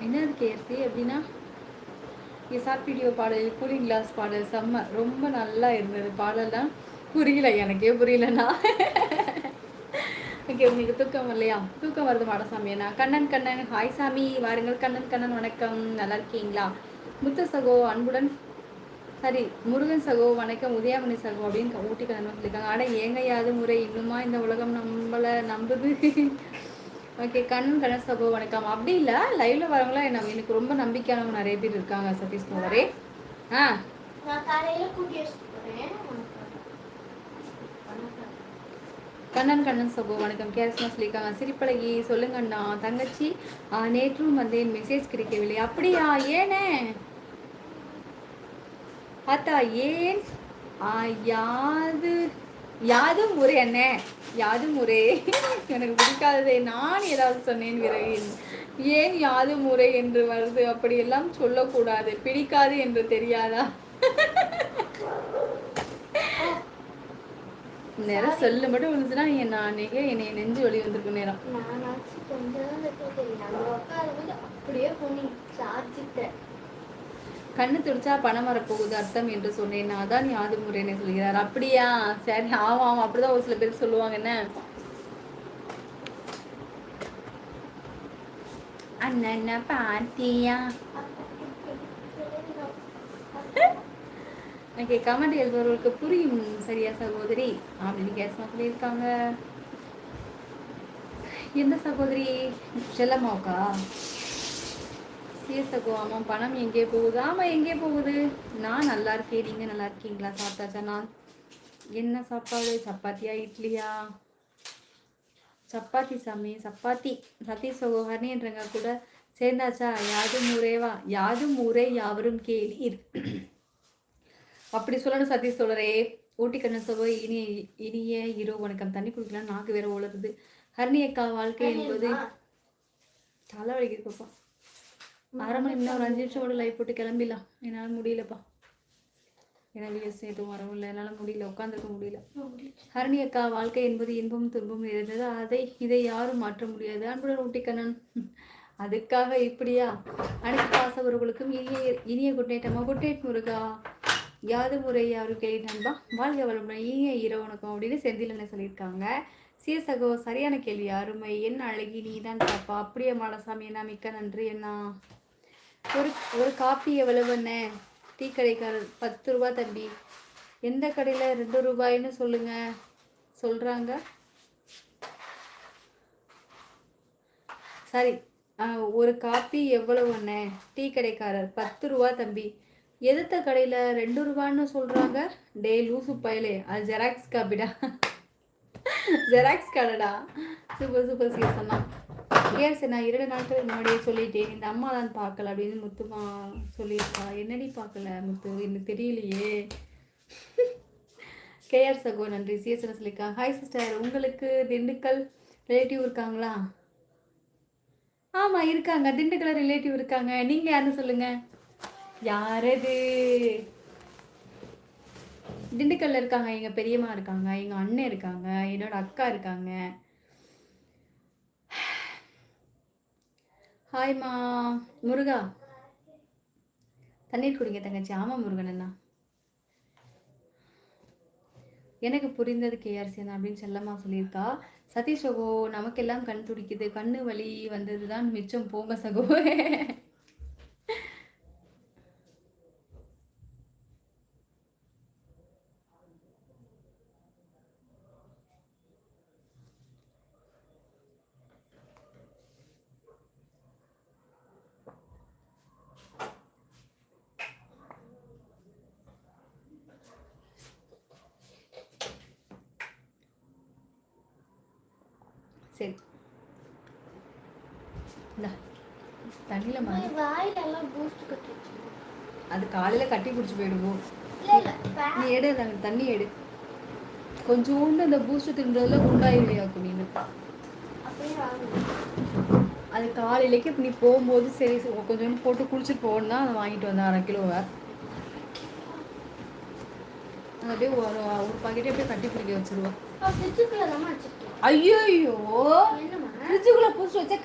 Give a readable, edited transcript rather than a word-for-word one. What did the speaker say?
என்னது கேஎஃப்சி அப்படின்னா short video பாடல் கூலிங் கிளாஸ் பாடல் செம்ம ரொம்ப நல்லா இருந்தது பாடலாம். புரியல, எனக்கே புரியலண்ணா. ஓகே, உங்களுக்கு தூக்கம் இல்லையா? தூக்கம் வருது மாடசாமியா? கண்ணன் கண்ணன் ஹாய் சாமி, வாருங்கள் கண்ணன் கண்ணன், வணக்கம், நல்லா இருக்கீங்களா? முத்து சகோ அன்புடன், சரி முருகன் சகோ வணக்கம், உதயாமணி சகோ அப்படின்னு ஊட்டி கண்ணன் சொல்லியிருக்காங்க. ஆட ஏங்கையாது முறை இன்னுமா இந்த உலகம் நம்மளை நம்புது. ஓகே, கண்ணன் கண்ணன் சகோ வணக்கம். அப்படி இல்லை, லைவ்ல வரவங்களா எனக்கு ரொம்ப நம்பிக்கையானவங்க நிறைய பேர் இருக்காங்க சதீஷ் தோழரே. கண்ணன் கண்ணன் சகோ வணக்கம். கேரஸ்மா சொல்லியிருக்காங்க. சிரிப்பழகி சொல்லுங்க அண்ணா தங்கச்சி, நேற்றும் வந்தேன் மெசேஜ் கிடைக்கவில்லை. அப்படியா, ஏனே பார்த்தா ஏன்? யாது யாதும் முறை என்ன, யாதும் முறை எனக்கு பிடிக்காததை நான் ஏதாவது சொன்னேன் விரைவில். ஏன் யாது முறை என்று வருது? அப்படியெல்லாம் சொல்லக்கூடாது. பிடிக்காது என்று தெரியாதா? நேரம் சொல்லு மட்டும் விழுந்துச்சுன்னா நான் என்னை நெஞ்சு வலி வந்திருக்கும் நேரம். கண்ணு துடிச்சா பணம் வரப்போகுது அர்த்தம் என்று சொன்னேன். அதான் யாது முறைன்னு சொல்கிறார். அப்படியா, சரி, ஆமாம் ஆமாம், அப்படிதான் ஒரு சில பேர் சொல்லுவாங்க. என்ன அண்ணா பாத்தியா? ஓகே, கமெண்ட் எழுதுபவர்களுக்கு புரியும் சரியா சகோதரி அப்படின்னு கேஸ்மா சொல்லியிருக்காங்க. எந்த சகோதரி? செல்லம்மாவுக்கா? சீசகோ ஆமாம், பணம் எங்கே போகுது? ஆமாம், எங்கே போகுது? நான் நல்லா இருக்கேன், நீங்கள் நல்லா இருக்கீங்களா? சாப்பிட்டாச்சா? நான் என்ன சாப்பாடு? சப்பாத்தியா இட்லியா? சப்பாத்தி சாமி, சப்பாத்தி. சதீஷ் சகோ ஹர்னின்றங்க கூட சேர்ந்தாச்சா? யாதும் ஊரேவா? யாதும் ஊரே யாவரும் கேளீர். அப்படி சொல்லணும் சதீஷ் தோழரே. ஊட்டி கண்ணன் சகோ இனிய இரவு வணக்கம். தண்ணி குடிக்கலாம், நாக்கு வேற உளருது. ஹர்னி அக்கா, வாழ்க்கை என்பது தலை வலிக்குதுப்பா. 1/2 மணி நேரம், ஒரு 5 நிமிஷம் கூட லைவ் போட்டு கிளம்பிடலாம். என்னால் முடியலப்பா, ஏன்னா எதுவும் வரவும் இல்லை, என்னால் முடியல, உட்காந்துருக்க முடியல. ஹரணி அக்கா, வாழ்க்கை என்பது இன்பமும் துன்பமும் இருந்தது, இதை யாரும் மாற்ற முடியாது. அன்புடன் ஊட்டிக்கண்ணன். அதுக்காக இப்படியா? அனைத்து பாசவர்களுக்கும் இனிய குட் நைட் அம்மா. குட் நைட் முருகா. யாது முறை யாரும் கேள்விப்பா. வாழ்க வளமுடன், இனிய இரவு வணக்கம் அப்படின்னு செந்தில் என்ன சொல்லியிருக்காங்க. சீசகோ சரியான கேள்வி, அருமை, என்ன அழகி, நீ தான் பாப்பா. அப்படியே மாடசாமி என்ன, மிக்க நன்றி என்ன. ஒரு காப்பி எவ்வளவு என்ன? டீ கடைக்காரர் 10 ரூபா தம்பி. எந்த கடையில் 2 ரூபாய்ன்னு சொல்கிறாங்க. சரி, ஒரு காப்பி எவ்வளவு அண்ணே? டீ கடைக்காரர் 10 ரூபா தம்பி. எதிர்த்த கடையில் 2 ரூபான்னு சொல்கிறாங்க. டே லூசு பயலே, அது ஜெராக்ஸ் காப்பிடா, ஜெராக்ஸ் கடைடா. சூப்பர் சூப்பர் சீசன்னா. ஏன் சார், நான் 2 நாட்கள் முன்னாடியே சொல்லிட்டேன், இந்த அம்மா தான் பார்க்கல அப்படின்னு முத்துமா சொல்லியிருக்கா. என்னடி பார்க்கல முத்து, எனக்கு தெரியலையே. கேஆர் சகோ நன்றி. சிஎஸ்என் சொல்லியிருக்கா. ஹாய் சிஸ்டர், உங்களுக்கு திண்டுக்கல் ரிலேட்டிவ் இருக்காங்களா? ஆமாம் இருக்காங்க, திண்டுக்கல் ரிலேட்டிவ் இருக்காங்க. நீங்கள் யாருன்னு சொல்லுங்கள். யாரது? திண்டுக்கல்ல இருக்காங்க, எங்கள் பெரியம்மா இருக்காங்க, எங்கள் அண்ணன் இருக்காங்க, என்னோட அக்கா இருக்காங்க. ஹாய்மா முருகா, தண்ணீர் குடிங்க தங்கச்சி. ஆமாம் முருகன் அண்ணா, எனக்கு புரிந்தது கேஆர்சி தான் அப்படின்னு செல்லம்மா சொல்லியிருக்கா. சதீஷ் சகோ, நமக்கெல்லாம் கண் துடிக்குது, கண்ணு வலி வந்தது தான் மிச்சம், போங்க சகோ. சரி, தண்ணியில் அது காலையில் கட்டி பிடிச்சி போயிடுவோம். நீ எடு, தண்ணி எடு. கொஞ்சோண்டு அந்த பூஸ்ட் தின்றதுல குண்டாயிருவையாக்கும் நீனு. அது காலையிலேக்கு இப்போ நீ போகும்போது சரி கொஞ்சோண்டு போட்டு குளிச்சுட்டு போகணுன்னா அதை வாங்கிட்டு வந்தேன் 1/2 கிலோவை. அது அப்படியே ஒரு பாக்கெட்டே அப்படியே கட்டி பிடிக்க வச்சிருவோம். ஐயோ, ஃப்ரிட்ஜுக்குள்ளே பூச்சி வச்சா